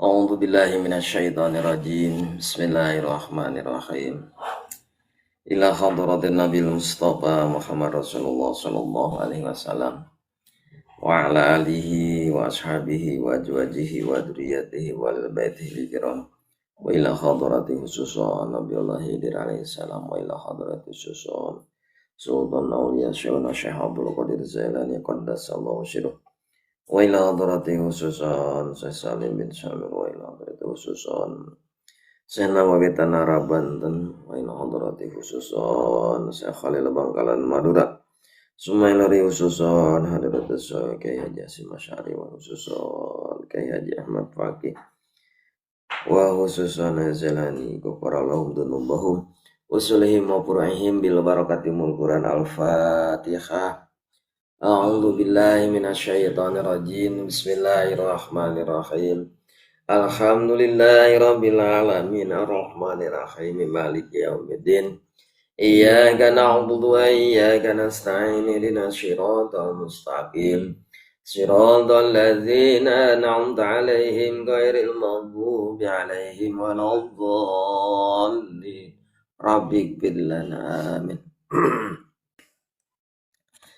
A'udzu billahi minasyaitonir rajim. Bismillahirrahmanirrahim. Ila hadratin Nabil Mustafa Muhammad Rasulullah sallallahu alaihi wasallam wa ala alihi wa ashabihi wa azwajihi wa dzurriyyatihi wa lil baitihi kiram. Wa ila hadrati khususan Nabiullah Hidir alaihi salam wa ila hadrati khususan Sultan Auliya Syaikhuna Syekh Abdul Qadir Zailani qaddasallahu sirruh. Wa ila hadrati khususan Syekh Salim bin Syamil wa ila hadrati khususan Syekh Nawawi Tanara Banten wa ila hadrati khususan Syekh Khalil Bangkalan Madura Sumailari khususan hadirat Syekh Kyai Haji Hasyim Asy'ari wa khususan Kyai Haji Ahmad Faqih wa khususan Zailani ghafarallahu dzunubahum usulihim wa pur'ihim bil barakatimul Quran al-Fatihah. A'udzu billahi minasyaitonir rajim. Bismillahirrahmanirrahim. Alhamdulillahi rabbil alamin arrahmanir rahim maliki yaumiddin. Iyyaka na'budu wa iyyaka nasta'in ihdinas siratal mustaqim. Siratal ladzina an'amta 'alaihim ghairil maghdubi 'alaihim waladdallin. Rabbighfir lana amin.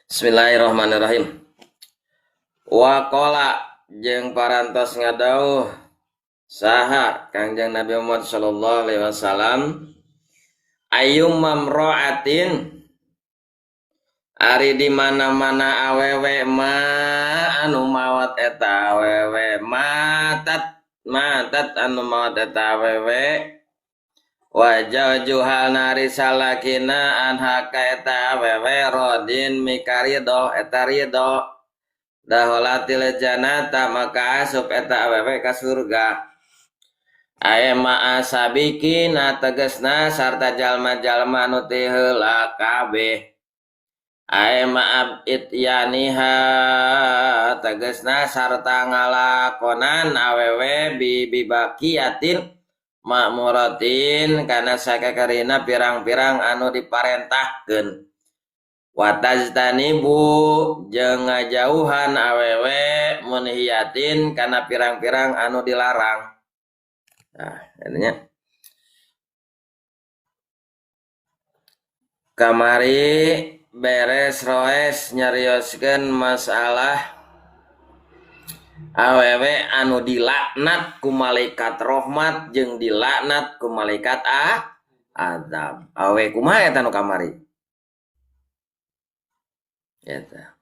Bismillahirrahmanirrahim. Wa qala jeung parantos ngadauh saha Kangjeng Nabi Muhammad sallallahu alaihi wasallam ayyum mamra'atin ari di mana-mana awewe ma anu mawat eta awewe matat anu mawat eta awewe wajah juhal nari salakina anha kaeta wewe rodin mikarido eta rido daholatil janata maka asup eta wewe ka surga aema asabikin tegesna sarta jalma-jalma anu teh heula kabeh aema abityaniha tegesna sarta ngalakonan awewe bibakiatin makmuratin kana sakakarina pirang-pirang anu diparentahkeun wataztanibu jeung ngajauhan awewe munhiyatin kana pirang-pirang anu dilarang. Nah, intinya kamari beres roes nyarioskeun masalah awewe anu dilaknat ku malaikat rahmat jeung dilaknat ku malaikat azab. Awewe kumaha eta nu kamari? Eta.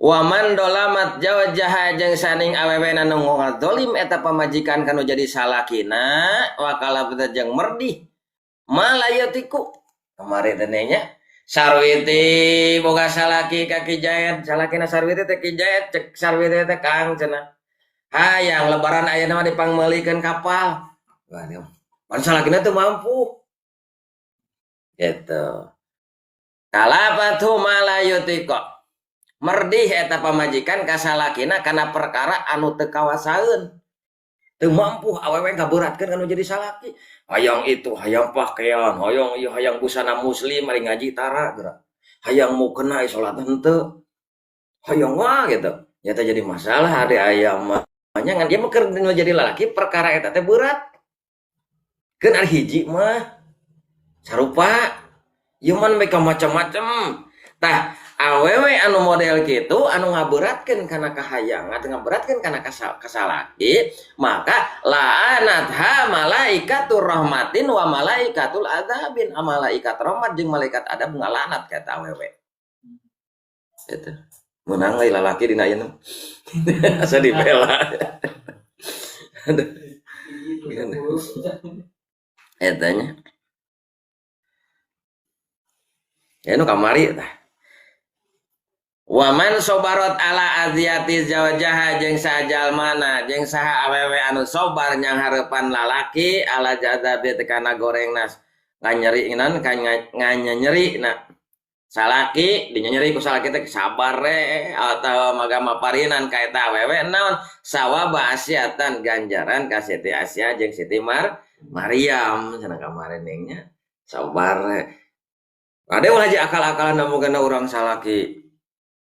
Wa man dolamat jawajah jeung saning awewe anu ngadolim eta pamajikan kanu jadi salakina wa kalabda jeung merdih malayatiku. Kamari teh nya sarwiti boga salaki kaki jayat salakina sarwiti teh ki jayat cek sarwiti teh kang cenah hayang lebaran ayeuna mah dipangmeulikeun kapal wah dia pan salakina teh mampu gitu kalapatu malayutiko merdih eta pamajikan ka salakina kana perkara anu teu kawasaeun teu mampu awewe ngaberatkeun anu jadi salaki hayang itu hayang pakaian hayang ieu hayang busana muslim ari ngaji tara geura hayang mukena salat henteu hayang wah gitu nya teh jadi masalah ari aya mah nya ngan dia mah keur jadi lalaki perkara eta teh berat keun ari hiji mah sarupa ieu mah mereka macam-macam tah awewe anu model gitu anu ngaberatkeun kana kahayangan ngaberatkeun kana kasalaki maka la'anatha malaikatur rahmatin wa malaikatul adzabin malaikat rahmat jeung malaikat adab ngalanat ka eta awewe eta meunang euy lalaki dina ayeuna asa dibela eta nya anu kamari tah waman sobarot ala aziyati zawjaha jeung sajalmana jeung saha awewe anu sobar nyang hareupan lalaki ala jadabi tekana gorengna nganyerinan nganyeri na salaki dinyeri ku salaki teh sabar re atawa magama parinan ka eta awewe naon sawaba asyatan ganjaran ka Siti Asya jeung Siti Maryam cenah kamarin nya sabar re ade ulah aja akal-akalan namugana urang salaki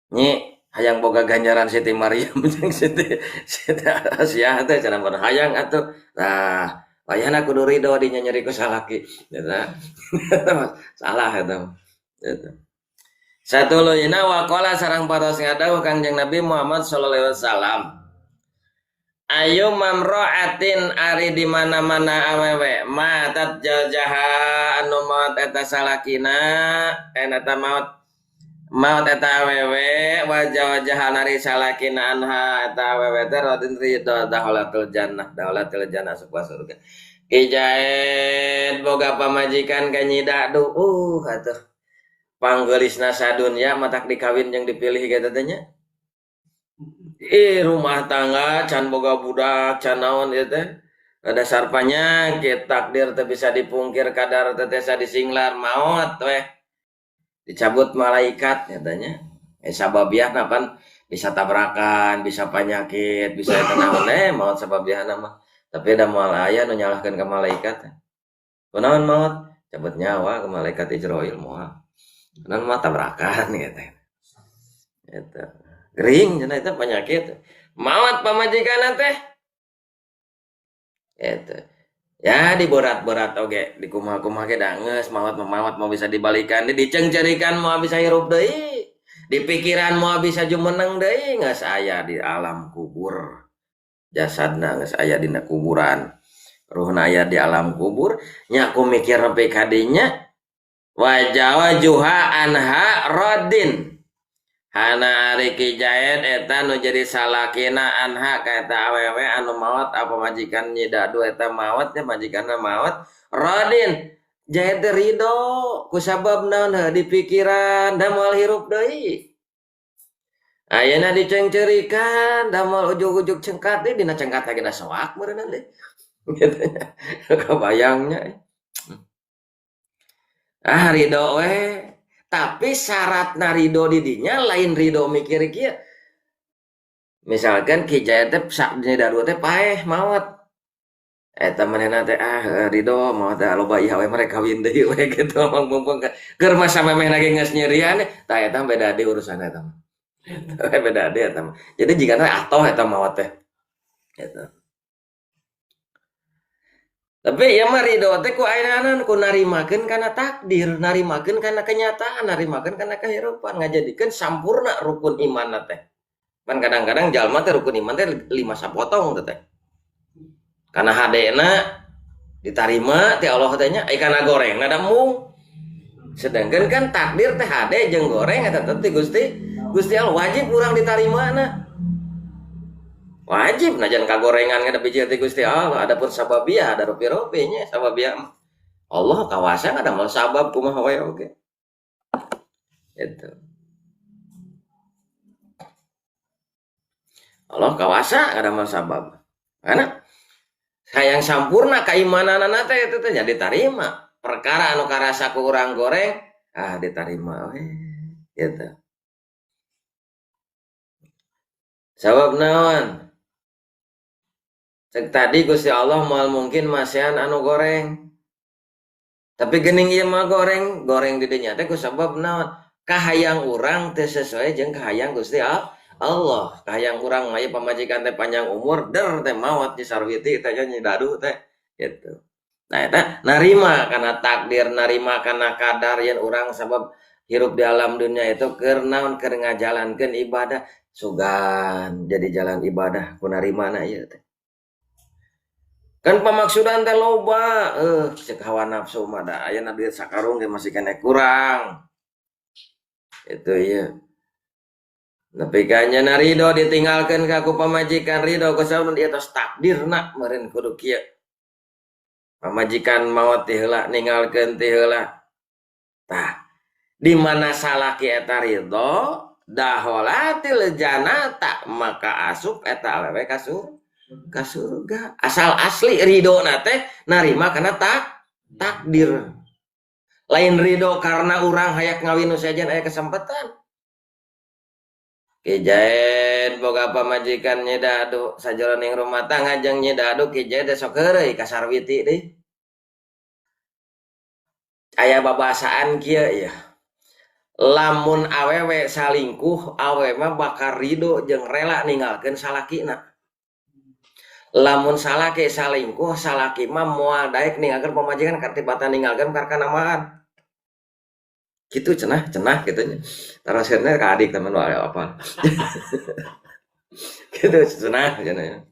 nyi hayang boga ganjaran Siti Maryam jeung Siti Asia teh cenah pun hayang atuh. Nah, wayahna kudu ridho dinya nyeri ku salaki. Eta. Salah eta. Eta. Satuluyna waqala sareng paros ngadawuh Kangjeng Nabi Muhammad sallallahu alaihi wasallam. Ayo mamroatin ari di mana-mana awewe matat jajaha anu maut eta salakina eta maut eta awewe wajah nari salakina anha eta awewe teh radin ridho dakhalatul jannah sebuah surga. Ijaet boga pamajikan ka nyi dadu atuh panggelisna sadunya matak dikawin yang dipilih gitu tanya. Rumah tangga can boga budak can naon ieu teh dasar penyakit takdir teh bisa dipungkir kadar teh bisa disinglar maut weh dicabut malaikat katanya sababiahna pan bisa tabrakan bisa penyakit bisa naon maut sababiahna mah tapi da moal aya nu nyalahkeun ka malaikat kunaon maut cabut nyawa ke malaikat Israil moal naon mah tabrakan gitu eta gering cenah eta penyakit maut pamajikan teh eta ya diborat-borat oge di kumaha-kumaha ge da geus maut mau bisa dibalikan dicengcerikan mau bisa hirup deui di pikiran mau bisa jumeneng deui geus aya di alam kubur jasadna geus aya dina kuburan ruhna aya di alam kubur nya ku mikir nepi ka dinya wajuha anha radin hana ari kijaet eta nu jadi salakina anha ka eta awewe anu maot apa majikan nyi dadu eta maot nya majikanna maot radin jaet ridho ku sabab naon di pikiran da moal hirup deui ayeuna dicengcerikan da moal ujug-ujug cengkat deui dina cengkat lagi da soak meureun deui gitu nya kebayangnya ridho we tapi syarat ridho didinya lain ridho mikir kieu misalkan kijaya teh saknya daru teh paeh maot eta manehna teh ridho maot loba ieu we mereka kawin deui we gitu mumpung keur masa memeh lagi geus nyerian tah eta beda deui urusan eta mah beda deui eta mah jadi jigana atoh eta maot teh eta tapi ya mah ridho teh ku ayeuna ku narimakeun kana takdir, narimakeun kana kenyataan, narimakeun kana kahirupan, ngajadikeun sampurna rukun iman teh. Pan kadang-kadang jalma teh rukun iman teh 5 sapotong teh. Kana hadena ditarima ti Allah teh nya kana gorengna da mung. Sedangkan kan takdir teh hade jeung goreng eta teh Gusti Allah wajib urang ditarimana. Wajib najan kagorengan kada biji ti Gusti Allah adapun sababiah ada rupi-rupi nya sababiah Allah kawasa kada mau sabab kumaha wae oge itu Allah kawasa kada mau sabab karena hayang sampurna keimananana teh itu teh ditarima perkara anu karasa ku urang goreng ditarima we gitu sabab naon cek tadi Gusti Allah moal mungkin masihan anu goreng tapi geuning ieu mah goreng di dinya teh ku sabab naon kahayang urang teu sesuai jeung kahayang Gusti Allah kahayang urang mah pamajikan teh panjang umur der teh maot di sarwiti teh nyi dadu teh gitu nah eta narima kana takdir narima kana kadar yen urang sabab hirup di alam dunia itu keur naon keur ngajalankeun ibadah sugan jadi jalan ibadah ku narimana ieu teh kan pamaksudan teh loba cek hawa nafsu mah da ayeuna duit sakarung ge masih kena kurang itu iya nepi ka nya ridho ditinggalkeun ka ku pamajikan ridho ku sabab di atas takdirna meureun kudu kieu pamajikan maot ti heula ninggalkeun ti heula tah di mana salaki eta ridho daholatil jannata maka asup eta awewe ka surga asal asli ridho teh narima karena takdir lain ridho karena urang hayak ngawin sajan aya kesempatan kijaen boga pamajikan nyi dadu sajroning rumah tangga jeung nyi dadu kijaen teh sok heureuy ka sarwiti deui aya babasaan kieu ya lamun awewe salingkuh awewe mah bakal ridho jeung rela ninggalkeun salakina. Lamun salaki salingkuh salaki mah moal daek ninggalkeun pamajikan katibatan ninggalkeun karena namahan. Gitu cenah gitu nya. Taroskeunna ka adik teman wae apa. Gitu cenah cenah.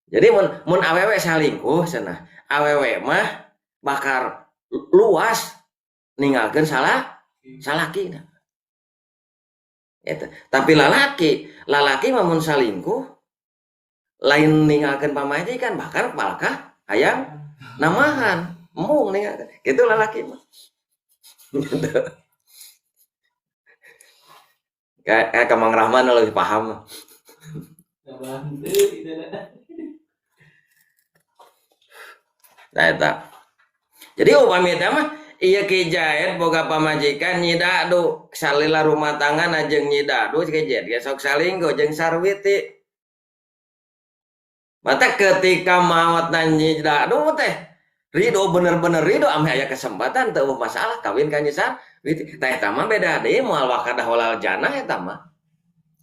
Jadi mun awewe salingkuh cenah, awewe mah bakal luas ninggalkeun salakina. Eta. Tapi lalaki mah mun salingkuh lain ninggalkeun pamajikan bahkan palkah hayang namahan, mung ninggalkeun. Kitu lalaki mah. Gitu. Kayak Kamang Rahman lebih paham. Nah, eta. Jadi upami teh mah ieu Ki Jaed boga pamajikan nyidadu salila rumah tangga jeung nyidadu Ki Jaed ge sok salingkuh jeung Sarwiti. Mata ketika maotna nyidadu teh ridho bener-bener ridho ame aya kesempatan teu masalah kawin ka Sarwiti. Tah eta mah beda deui moal wakadah walal jannah eta mah.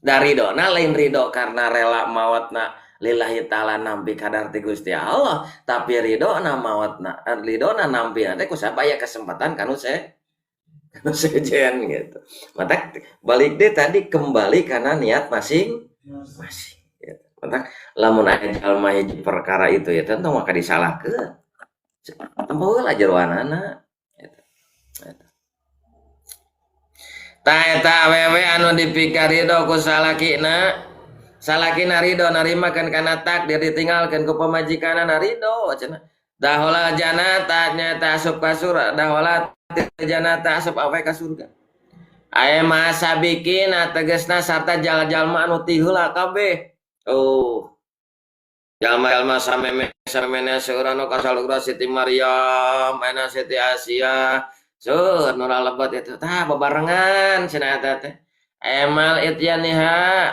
Dari ridona lain ridho karena rela maotna lillahi ta'ala nampi kadar ti Gusti Allah, tapi ridona maotna ridona nampi teh ku sabaya kesempatan kanu sejen gitu. Mata balik deh tadi kembali karena niat masing-masing gitu. Mata lamun aya jalma hiji perkara itu ya tentu maka disalahkeun. Tempo lah jeroanana gitu. Tah eta awewe anu dipikar ridho ku salakina ridho narimakeun kana takdir ditinggalkeun ku pamajikanana ridho cenah. Dahola jannata nyata asup ka surga, dahola jannata asup awe ka surga. Aya masabikin tegasna sarta jalma anu ti heula kabeh. Oh. Jalma-jalma sameme seurana kasalugra Siti Maryam, ana Siti Asia. Sur nura lebat itu tah bebarengan cenah eta teh. Emal ityaniha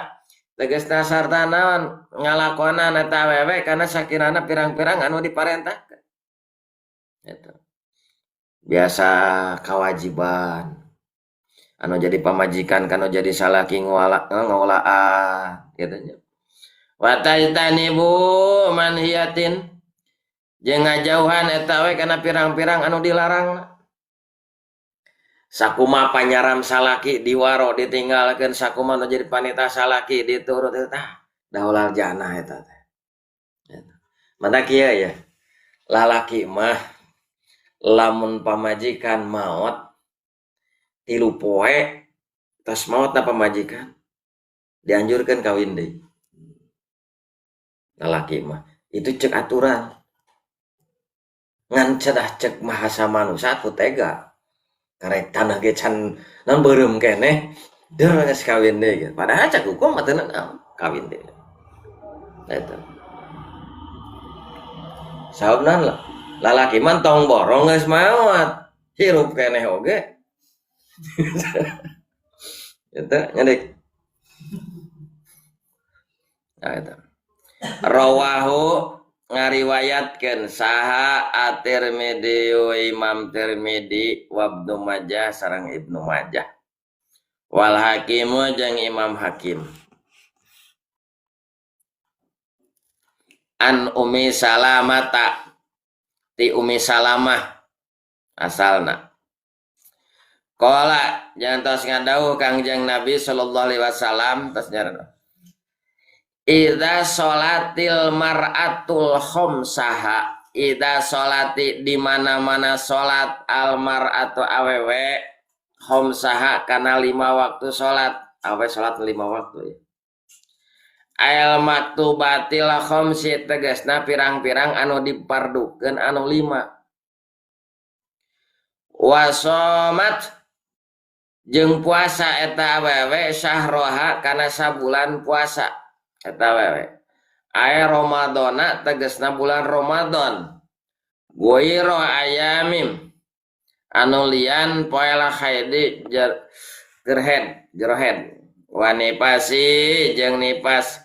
tegasna sarta naon ngalakonan eta awewe kana sakirana pirang-pirang anu diparentahkeun. Eta. Biasa kewajiban. Anu jadi pamajikan kana jadi salaki ngolaaan kitu nya. Wa tajtanibu manhiyatin jeung ngajauhan eta we kana pirang-pirang anu dilarang. Sakuma panyaram salaki diwaro ditinggalkeun sakuma nu jadi panita salaki diturut eta daulal jannah eta teh. Mata kieu ya. Lalaki mah lamun pamajikan maot 3 poe tos maotna pamajikan dianjurkeun kawin deui. Lalaki mah itu cek aturan. Ngan cedah cek mahasa manusia ku tega. Karek tanah ge can nan beureum keneh deur geus kawin deui gitu. Padahal cak hukum mah teu kawin deui. Eta. Sababna lalaki mah tong borong geus maot, hirup keneh oge. Eta nyadik. Nah eta. Rawahu ngariwayatkeun saha at-Tirmidzi Imam Tirmidzi wa Ibnu Majah sareng Ibnu Majah wal Hakim jeung Imam Hakim an Ummi Salamata ti Ummi Salamah asalna qala jantos ngadawuh Kangjeng Nabi sallallahu alaihi wasallam tos nyaran Ida sholatil mar'atul khomsaha Ida sholati di mana-mana sholat al mar'atu awewe khomsaha karena 5 waktu sholat awe sholat 5 waktu ya al maktubatil khomsi tegasna pirang-pirang anu dipardukeun anu 5 wasomat jeung puasa eta awewe syahroha kana sabulan puasa eta wewe aya Ramadana tegasna bulan Ramadan goiro ayamim anu lian poe la haidi gerhed wa nipasi jeung nipas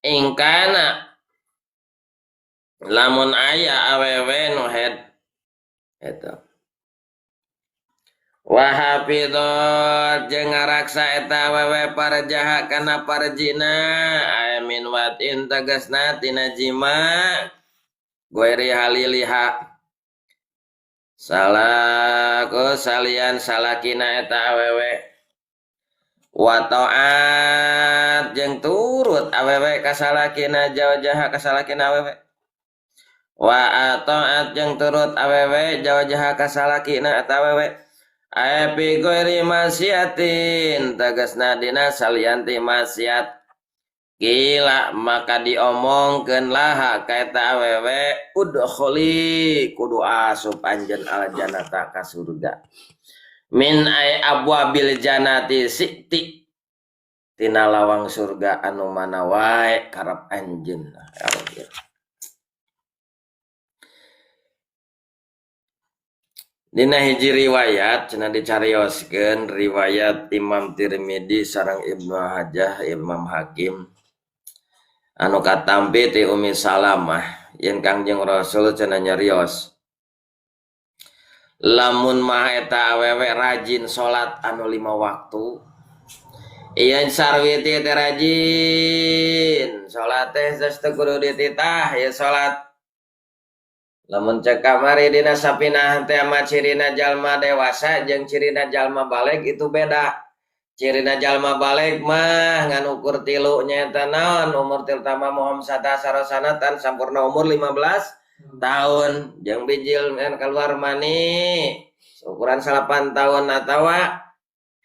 ingkana lamun aya awewe nu head eta Wahapidot jeung ngaraksa eta awewe parjaha kana parjina amin watin tegasna tina jima goiri haliliha salaku salian salakina eta awewe wa taat jeung turut awewe kasalakina jauh-jaha kasalakina awewe wa taat jeung turut awewe jauh-jaha kasalakina eta awewe aepi goiri masyiatin tegasna dina salianti maksiat gila maka diomongkeun laha ka eta awewe udkhuli kudu asup anjeun al jannata ka surga min ay abwabil jannati sikti tina lawang surga anu mana wae karep anjeun ya Allah. Dina hiji riwayat cenah dicarioskeun riwayat Imam Tirmidzi sareng Ibnu Hajah Imam Hakim anu katampi ti Ummi Salamah yen Kangjeng Rasul cenah nyarios lamun mah eta awewe rajin salat anu 5 waktu ieu sarwi teh rajin salat teh geus teu kudu dititah ya salat lamun cek kamari dina sapinah teh mah cirina jalma dewasa jeung cirina jalma baleg itu beda. Cirina jalma baleg mah ngan ukur tilu nyaeta naon umur terutama mohon sadasar sanatan sampurna umur 15 tahun jeung bijil ngan keluar mani ukuran 8 tahun atawa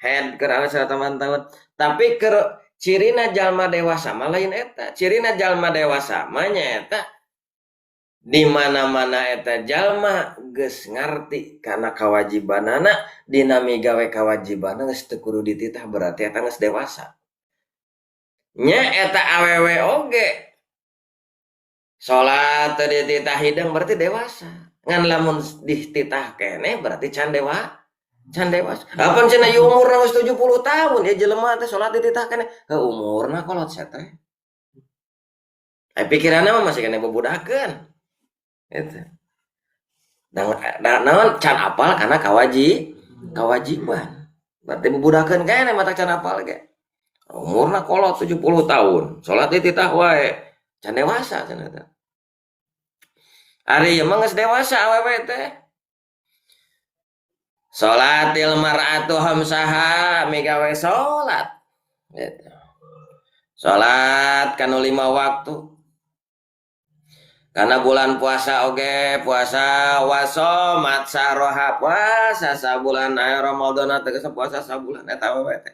head keur 8 tahun tapi keur cirina jalma dewasa mah lain eta. Cirina jalma dewasa mah nyaeta di mana-mana eta jalma geus ngarti kana kawajibanana dina migawe kawajibanna geus teu kudu dititah berarti eta geus dewasa nya eta awewe oge salat teu dititah hideung berarti dewasa ngan lamun dititah keneh berarti can dewasa apaan cenah ieu umurna geus 70 tahun ya jelema teh salat dititah keneh umurna kolot teh pikiranna mah masih keneh bebudakeun itu naon can apal karena kawajiban berarti bebudakeun kene mata can apal ge umurna kolot 70 tahun salat dititah wae can dewasa can eta ari ieu mah geus dewasa awewe teh salatil mar'atu hamsaha migawe salat gitu salat kanu 5 waktu karena bulan puasa oge puasa wasomat saroha puasa sabulan aya Ramadan tegas puasa sabulan eta awewe teh.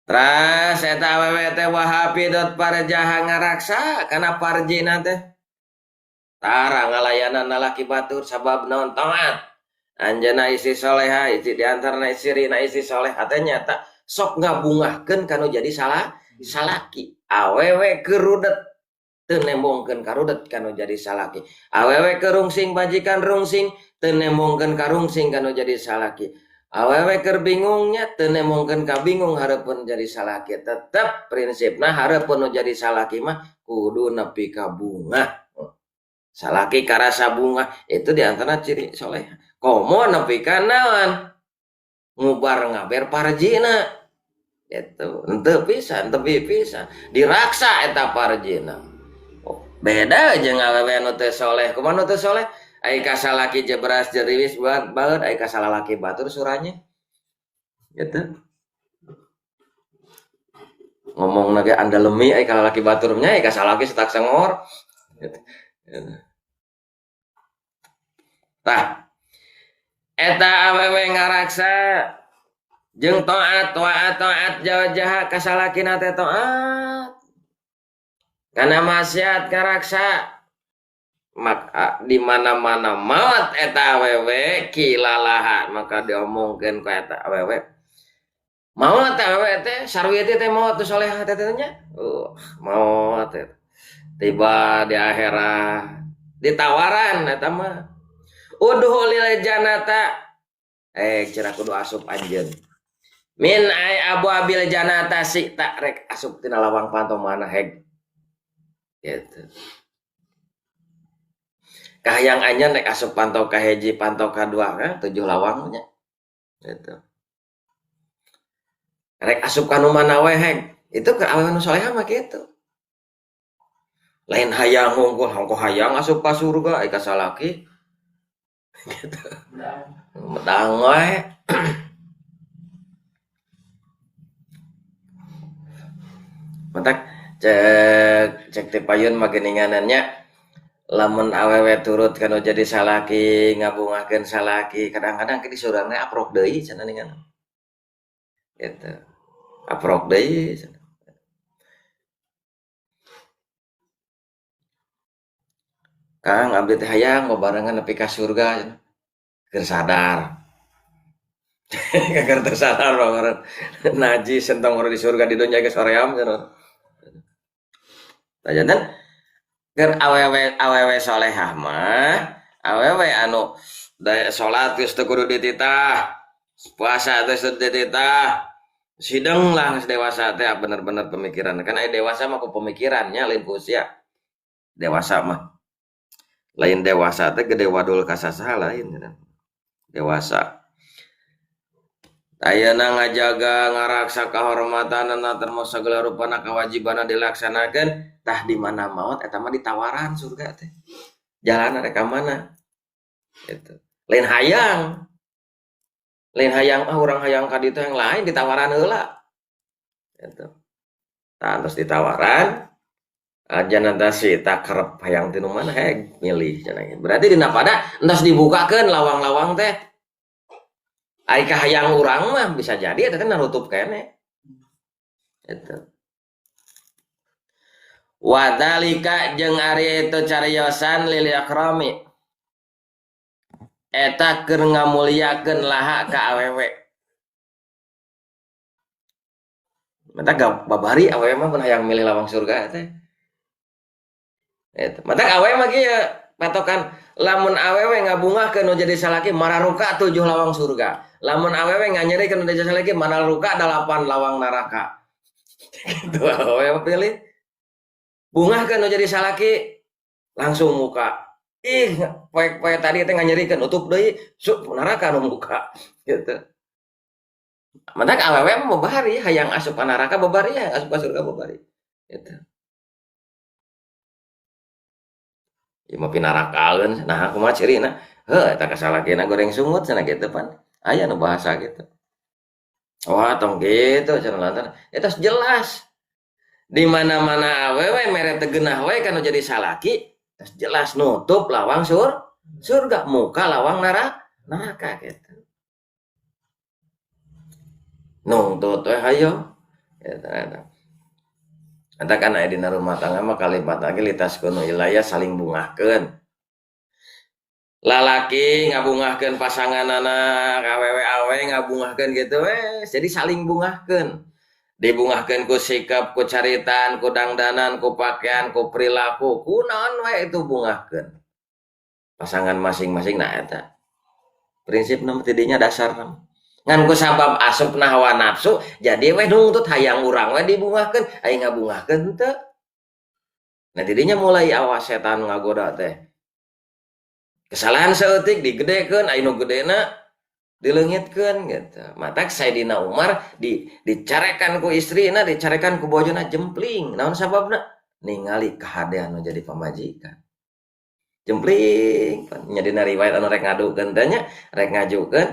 Tras eta awewe teh wahapidot parjaha ngaraksa kana parjina teh. Tara ngalayanan lalaki batur sabab naon taat. Anjeunna isi soleha isi diantarna isirina isi soleha teh nyata sok ngabungahkeun kanu jadi salaki. Awewe kerudet teu nembongkeun karudet kanu jadi salaki awewe kerungsing bajikan rungsing teu nembongkeun karungsing kanu jadi salaki awewe keur bingungnya teu nembongkeun ka bingung hareupeun jadi salaki tetep prinsipna hareupeun jadi salaki mah kudu nepi ka bunga salaki karasa bunga itu diantara ciri soleh komo nepi ka naon ngubar ngaber parjina itu henteu pisan tepi pisan diraksa eta parjina beda jeung awewe anu teu soleh kumaha anu teu soleh ai ka salaki jebras jeriwis banget ai ka salalaki batur suranya gitu ngomong ge andalemi ai ka lalaki batur nya ai ka salaki setak sengor gitu. Tah eta awewe ngaraksa jeung taat jauh-jaha ka salakina teh taat karena maksiat karaksa maka di mana-mana maut eta awewe kilalaha maka diomongkeun ku eta awewe maut awewe teh sarwi teh maut teh salehah teh nya maut teh tiba di akhirat ditawaran eta mah udhulil jannata cenah kudu asup anjeun min ay abwabil jannata si tak rek asup tina lawang panto mana heg gitu. Kahyang anjeun rek asup pantau ka hiji pantau ka dua kan 7 lawangnya Gitu. Rek asup kanu mana we heg. Itu ke awewe nu salehah mah gitu. Lain hayang hongko hayang asup ka surga ai ka salaki. Gitu. Medang we. Matak cek cek ti payun mah geuninganannya lamun awewe turut kanu jadi salaki ngabungakeun salaki kadang-kadang ke di surang teh aprok deui cenah ningan. Gitu. Aprok deui cenah. Kang abdi teh hayang babarengan nepi ka surga cenah. Keur sadar. Keur teu sadar babarengan. Najis entong di surga di dunya geus hoream cenah. Tajanan keur awewe solehah mah awewe anu salat geus teu kudu dititah, puasa teh teu dititah, sideng lah dewasa teh bener-bener pemikiran kan aya dewasa mah ku pemikirannya lain ku usia dewasa mah lain dewasa teh gede wadul kasasaha lain dewasa ayeuna ngajaga ngaraksa kahormatanna termasuk segala rupana kewajibanna dilaksanakeun tah di mana maot eta mah ditawaran surga teh jalan rek ka mana gitu lain hayang urang hayang ka ditu yang lain ditawaran heula gitu tah terus ditawaran aja nanti tak kerep hayang tinu mana heg milih cenah berarti dina pada entas dibukakeun lawang-lawang teh ai ka hayang urang mah bisa jadi eta teh nutup kene gitu wadalika jeung ari itu cariosan lil akrami eta keur ngamuliakeun laha ka awewe mata babari awewe mah mun hayang milih lawang surga teh eta mata awewe mah kieu patokan lamun awewe ngabungahkeun nu jadi salaki mararuka 7 lawang surga lamun awewe nganyerikeun nu jadi salaki mararuka 8 lawang neraka gitu awewe pilih bungahkeun nu jadi salaki langsung muka ih poe tadi teh nganyerikeun utup deui neraka nu muka gitu matak awewe mah babari hayang asup ka neraka babari hayang asup ka surga babari gitu ieu mah pinarakaeun nah kumaha cirina heuh eta kasalakina goreng sungut cenah kitu pan aya nu bahasa gitu wah tong gitu cenah lantaran eta jelas di mana-mana awewe mere teu geunah we kana jadi salaki jelas nutup lawang surga muka lawang neraka gitu nuntut we hayo gitu eta kan aya dina rumah tangga mah kalimat lagi litas kuno ilaya saling bungahkeun lalaki ngabungahkeun pasanganana awewe ngabungahkeun gitu jadi saling bungahkeun dibungahkeun ku sikap ku caritan ku dangdanan ku pakaian ku perilaku ku naon we itu bungahkeun pasangan masing-masing nah eta prinsip nama tidinya dasar nama ngan ku sabab asupna hawa nafsu jadi we nuntut hayang urang we dibungahkeun aya ngabungahkeun teu nah tidinya mulai awas setan ngagoda teh kesalahan saeutik digedekeun aya nu gedena dileungitkeun gitu matak Sayyidina Umar dicarekan ku istrina dicarekan ku bojona jempling naon sababna ningali kahadean nu jadi pamajikan jempling nya dina riwayat anu rek ngadukeun teh nya rek ngajukeun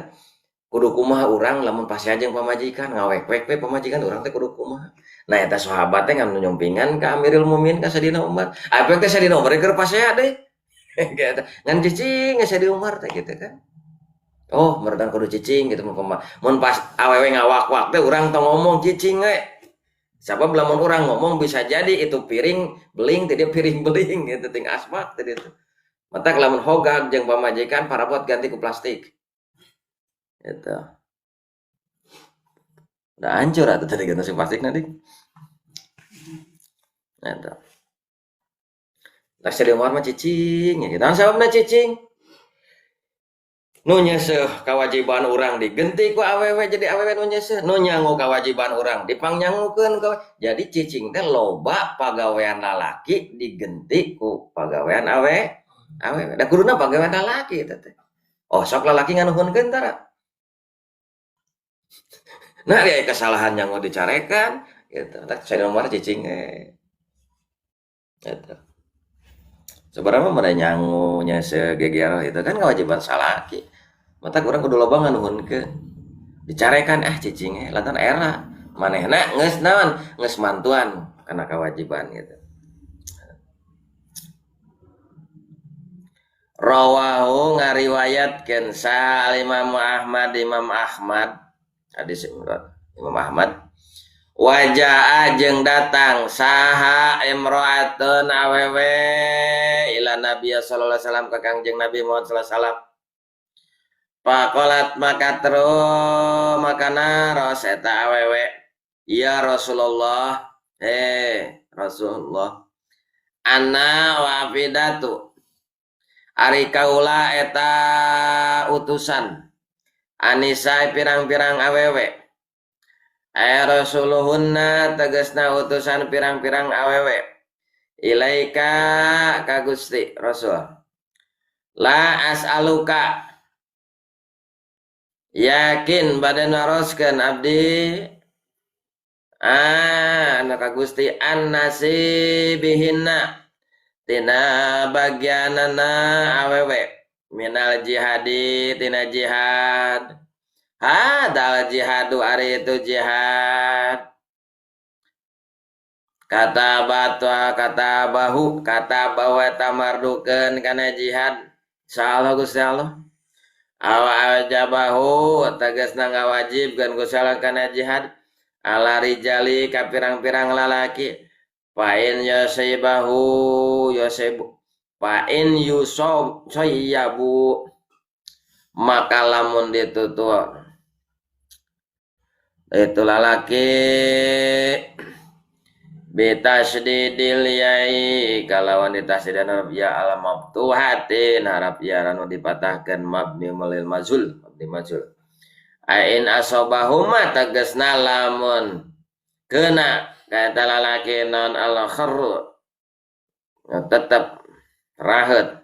kudu kumaha urang lamun pasea jeung pamajikan ngawek-wek we pamajikan urang teh kudu kumaha nah eta sahabat teh nganu nyumpingan ka Amirul Mukminin ka Sayyidina Umar apek teh Sayyidina Umar keur pasea deui gitu ngan cicing Sayyidina Umar teh gitu kan oh meredan kudu cicing gitu mun pas awewe ngawak-wak teh urang tong ngomong cicing we sabab lamun urang ngomong bisa jadi itu piring beling teh dia piring beling gitu ting asbak teh itu matak lamun hogag jeung pamajikan parabot ganti ku plastik itu udah hancur atau tadi ganti plastik nanti itu tak Umar mah cicing gitu kan sababna cicing nu nyeseuh kewajiban urang digenti ku awewe jadi awewe nu nyeseuh nu nyangu kewajiban urang dipangnyangukeun jadi cicing teh loba pagawean lalaki digenti ku pagawean awewe da kuduna pagawean lalaki teh oh sok lalaki nganuhunkeun tara Nah dia kesalahan yang mau dicarekan gitu. Tak saya nomor cicing gitu. Sebenarnya mana nyangunya segeger itu kan kewajiban salaki. Mata kurang kudu loba nganuhunkeun. Dicarekan cicing lantaran era manehna geus naon geus mantuan kana kewajiban gitu. Rawahu ngariwayatkeun sa Imam Ahmad hadis Imam Ahmad wajaa jeung datang saha imro'atun awewe ila Nabi sallallahu alaihi wasallam ka Kangjeng Nabi Muhammad sallallahu alaihi wasallam Pakolat makana ros eta awewe ya Rasulullah Rasulullah anna wafidatu ari kaula eta utusan anisai pirang-pirang awewe Rasuluhunna tegasna utusan pirang-pirang awewe ilaika ka Gusti Rasul la as'aluka yakin bade naroskeun abdi anak ka Gusti an nasibihinna tina bagianana awewe minal jihadi tina jihad hadal jihadu ari itu jihad kata batwa kata bahwa tamardukeun kana jihad insyaallah Gusti Allah awajabahu tegasna ngawajibkeun Gusti Allah kana jihad ala rijali ka pirang-pirang lalaki Pain yusob soyabu maka lamun ditutur itu lalaki bitasdidil yai kalawan ditasdidan harap ya alam maftuhatin harap ya ranu dipatahkan mabni malil mazul ain asobahuma tegasna lamun kena kata lalaki non al-kharru tetap rahet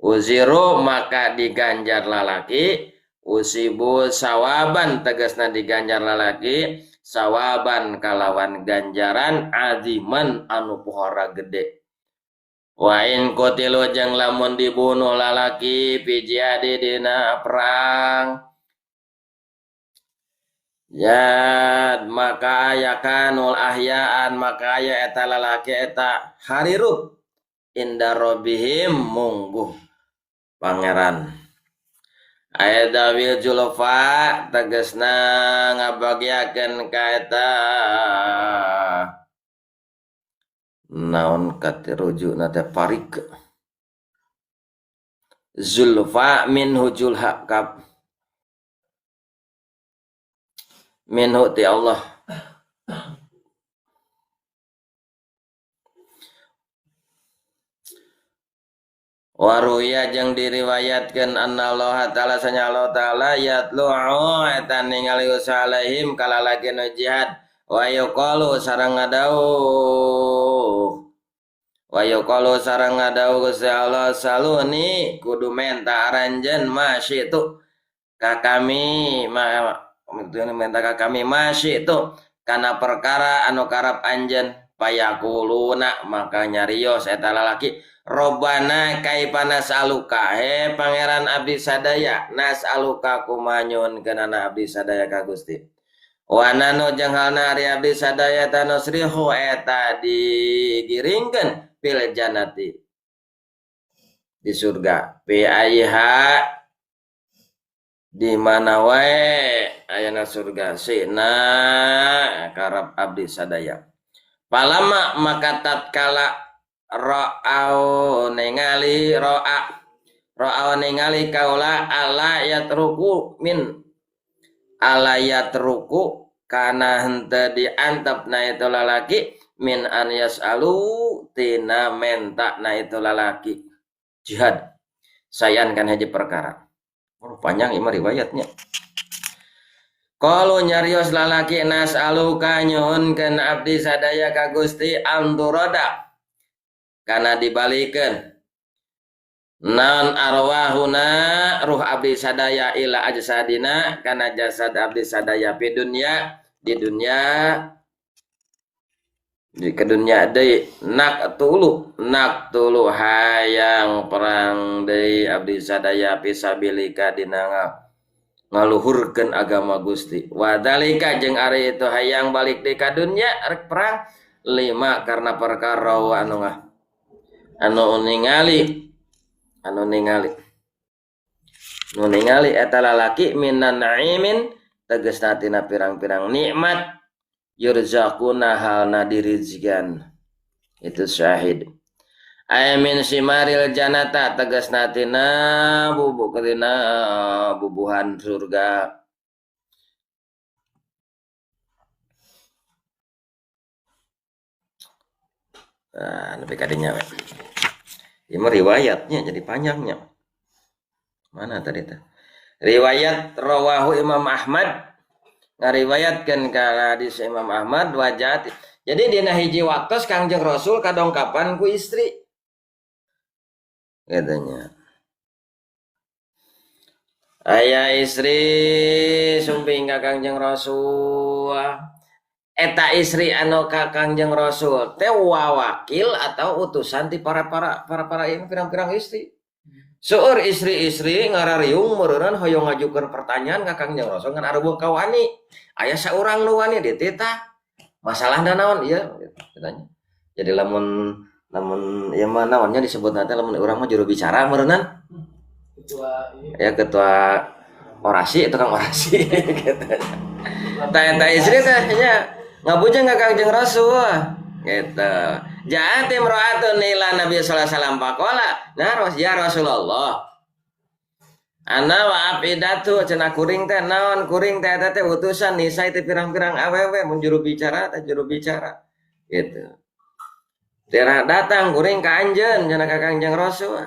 uziru maka diganjar lalaki usibu sawaban tegasna diganjar lalaki sawaban kalawan ganjaran aziman anu pohara gede wa in qutilu jeung lamun dibunuh lalaki fi jihadi dina perang ya maka ayakanul ahyaan maka aya eta lalaki eta harirup inda rabbihim mungguh pangeran aya dawil julfa tegasna ngabagiakeun ka eta naon katirujuna teh parik zulfa minhu julha kab minhu ti Allah waruya jeung diriwayatkeun anna Allah taala sanya Allah taala yatlu'u eta ningali usalaihim kalalaki nu jihad wa yuqalu sareng ngadauh Gusti Allah saluni kudu menta aranjeun masyitu ka kami minta ka kami masih itu karena perkara anu karap anjen payakuluna maka nyarios eta lalaki robana kaipana saluka pangeran abdi sadaya nas aluka kumanyun kenana abdi sadaya ka Gusti wanano jeung halna ari abdi sadaya tanusrihu eta digiringkeun fil jannati di surga fi aiha di mana wae ayana surga sina karab abdi sadaya palama maka tatkala ra'au ningali kaula ala yatruku kana henteu diantepna itu lalaki min an yasalu tina menta na itu lalaki jihad sayan kan haji perkara panjang ima riwayatnya kalau nyarios lalaki nas aluka nyuhunkeun abdi sadaya ka Gusti anturoda kana dibalikeun Naon arwahuna ruh abdi sadaya ila ajsadina kana jasad abdi sadaya di dunia di ke dunia deui nak tulu hayang perang deui abdi sadaya fisabilika dina ngaluhurkeun agama Gusti wadalika jeung ari itu hayang balik deui ka dunia rek perang lima karena perkara anu ningali eta lalaki minan naimin tegasna tina pirang-pirang nikmat yurzaquna halna dirizqian itu syahid ayamin simaril janata tegasna tina bubuhan surga lebih kadinya ini riwayatnya jadi panjangnya. Mana tadi tuh? Riwayat rawahu Imam Ahmad ngariwayatkeun ka hadis Imam Ahmad wajat. Jadi dina hiji waktu Kangjeng Rasul kadongkapan ku istri. Katanya. Aya istri sumping ka Kangjeng Rasul. Eta istri anu ka Kangjeng Rasul teh wakil atau utusan ti para ini pirang-pirang istri. Seueur istri-istri ngarariung meureunna hoyong ngajukeun pertanyaan ka Kangjeng Rasul ngan arebuh ka wani. Aya saurang nu wani di tita. Masalahna naon ieu katanya. Jadi lamun ieu mah naonnya disebutna teh lamun urang mah juru bicara meureunna. Ketua orasi tukang orasi gitu. Tah istri teh nya ngabujeng ka Kangjeng Rasul gitu. Ja'at imra'atun ila Nabi sallallahu alaihi wasallam faqala ya Rasulullah ana wa afidatu cenah kuring teh naon kuring teh eta teh utusan nisa teh pirang-pirang awewe mun juru bicara gitu. Tera datang kuring ka anjeun cenah ka Kangjeng Rasul.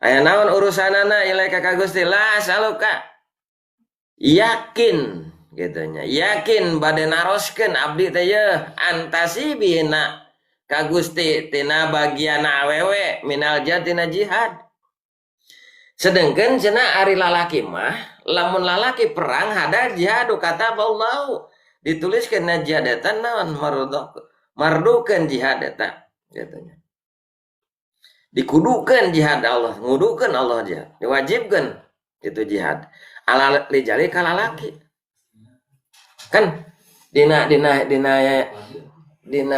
Aya naon urusanana ilaika ka Gusti la saluka yakin gitunya yakin bade naroskeun abdi teh yeuh antasibina ka Gusti tina bagian awewe minal jatina jihad sedengkeun cenah ari lalaki mah lamun lalaki perang hada jihadu kata Allah dituliskeun na jihadatan naon mardukeun jihad eta gitunya dikudukeun jihad Allah ngudukeun Allah jihad diwajibkeun itu jihad ala rijali ka lalaki kan dina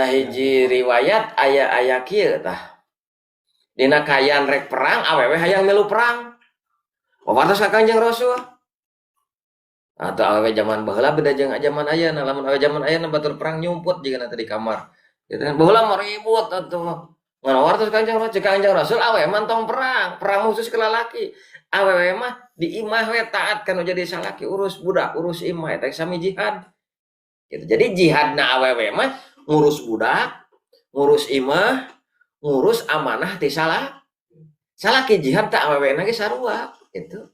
hiji riwayat aya kieu tah dina kayan rek perang awewe hayang melu perang pawartos ka Kangjeng Rasul atau awewe zaman baheula beda jeung zaman ayeuna lamun awewe zaman ayeuna batur perang nyumput jigana teh di kamar gitu kan baheula mah ribut atuh ngan wartos Kangjeng Rasul awewe mah tong perang khusus ke lalaki awewe mah di imah we taat kan jadi salaki urus budak urus imah eta sami jihad gitu. Jadi jihadna awewe mah ngurus budak ngurus imah ngurus amanah ti salaki jihad teh awewe na ge sarua gitu.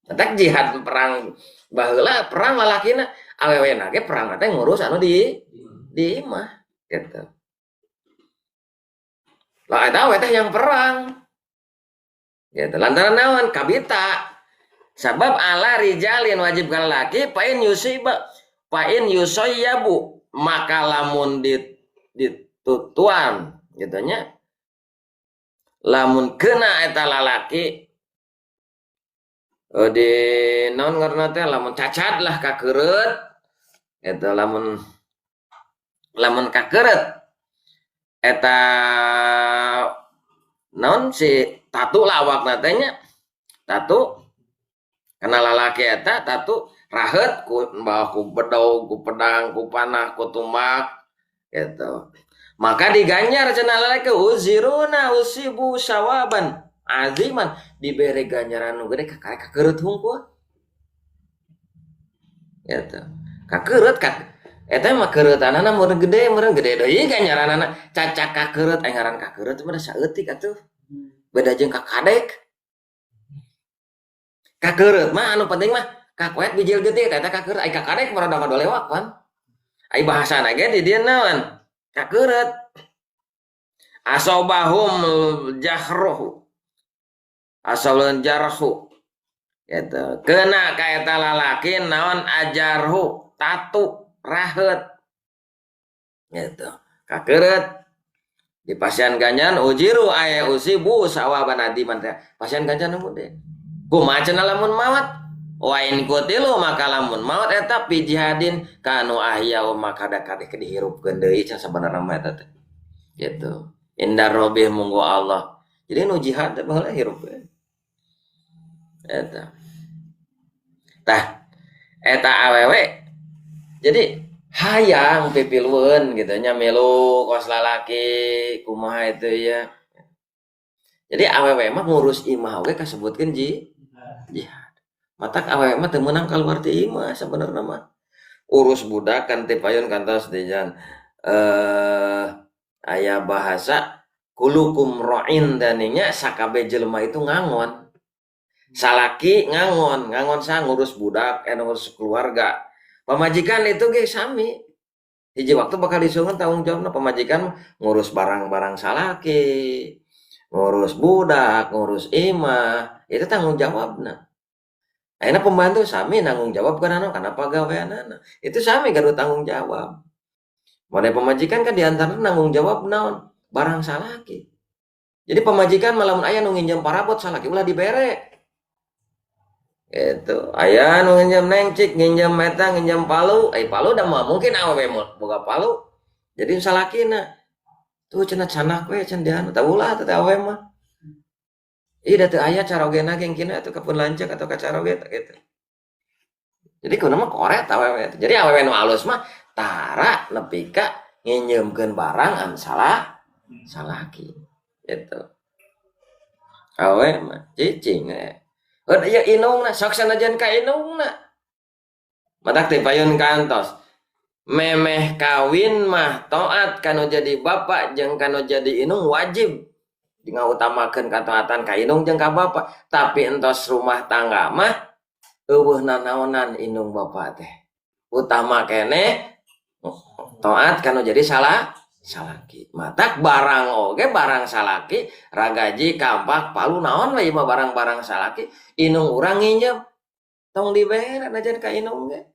Tapi jihad perang baheula perang lalakina awewe na ge perang teh ngurus anu di imah gitu. Lah eta we teh yang perang gitu. Lantaran naon kabita sabab ala rijalin wajib ka laki pain yusoyabu maka lamun ditutuan gitu nya lamun kena eta lalaki di naon ngaranna teh lamun cacat lah kakeureut eta lamun kakeureut eta naon si tatu lah awakna teh nya tatu kana lalaki eta tatu rahet ku bedog ku pedang ku panah ku tumbak gitu maka diganyar cenah lalaki uziruna usibu sawaban aziman dibere ganjaran nu gede ka keureut hungkul gitu kakeureut eta mah keureutana meureun gede deui ganjaranana cacak kakeureut ngaran kakeureut mah saeutik atuh beda jeung kakadek kakeureut mah anu penting mah kakoet bijil geutik eta kakeureut ai kakadek mah rada lewat kan ai bahasana ge di dieu naon kakeureut asobahum jahruhu asobun jarhu gitu kena kaeta lalaki naon ajarhu tatu rahet gitu kakeret di pasien ganjan ujiru aya usibu sawaban adiman pasien ganjan deh kumaha cenah lamun maut wa in kutilu maka lamun maut eta pi jihadin kanu ahya maka dakade dihirupkeun deui can sabenerna mah eta teh gitu indar robih munggu Allah jadi nu jihad teh baheula hirup eta tah eta awewe jadi hayang pipilweun gitu nya milu kos lalaki kumaha itu ya jadi awewe mah ngurus imah we kasebutkeun jihad matak awewe mah teu meunang kaluar ti imah sabenerna mah urus budak kan teh payun kantos dejan aya bahasa kulukum ra'in daninya sakabe jelema itu ngangon salaki ngangon sa ngurus budak ngurus keluarga pamajikan itu ge sami hiji waktu bakal disuruh tanggung jawabna pamajikan ngurus barang-barang salaki ngurus budak ngurus imah itu tanggung jawabna ayeuna pembantu sami nanggung jawab kana pagaweanana itu sami gaduh tanggung jawab model pemajikan kan diantara nanggung jawab naon barang salaki jadi pemajikan malamun aya nu nginjem parabot salaki ulah dibere itu aya nu nginjem nengcik nginjem eta nginjem palu palu dah mah mungkin awewe boga palu jadi salakina tuh cenah canak we can dianu tah ulah teh awewe mah ieu da teu aya carogena geng kina atuh kapun lancak atau ka caroge gitu jadi kudu mah koret awewe jadi awewe nu alus mah tara nepi ka nginjemkeun barang an salaki gitu awewe mah cicing ya inungna sok sanajan ka inungna matak teh payun kantos memeh kawin mah taat kanu jadi bapak jeung kanu jadi inung wajib ngautamakeun kataatan ka inung jeung ka bapak tapi entos rumah tangga mah eueuh nanaonan inung bapak teh utama kene taat kanu jadi salaki matak barang oge barang salaki ragaji kampak palu naon we mah barang-barang salaki inung urang nginjem tong dibere najan ka inung ge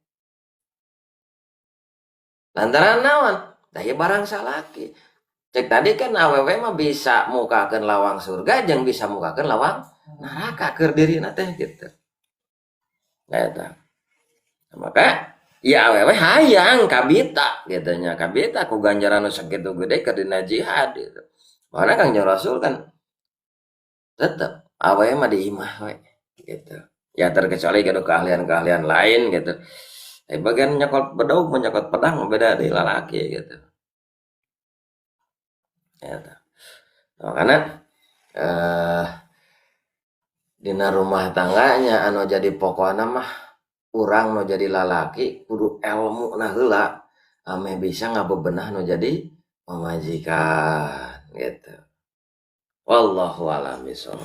lantaran naon da ieu barang salaki cek tadi kan awewe mah bisa mukakeun lawang surga jeung bisa mukakeun lawang neraka keur dirina teh gitu eta maka ya awewe hayang kabita gitu nya kabita ku ganjaran nu sakitu gede keur dina jihad gitu makana Kangjeng Rasul kan tetep awewe mah di imah we gitu ya terkecuali gitu keahlian-keahlian lain gitu bagian nyokot bedog menyokot pedang beda dari lalaki gitu ya makana dina rumah tangganya anu jadi pokokna mah urang nu jadi lalaki kudu ilmu na heula ame bisa ngabebenah nu jadi pamajikan gitu wallahu a'lam bishawab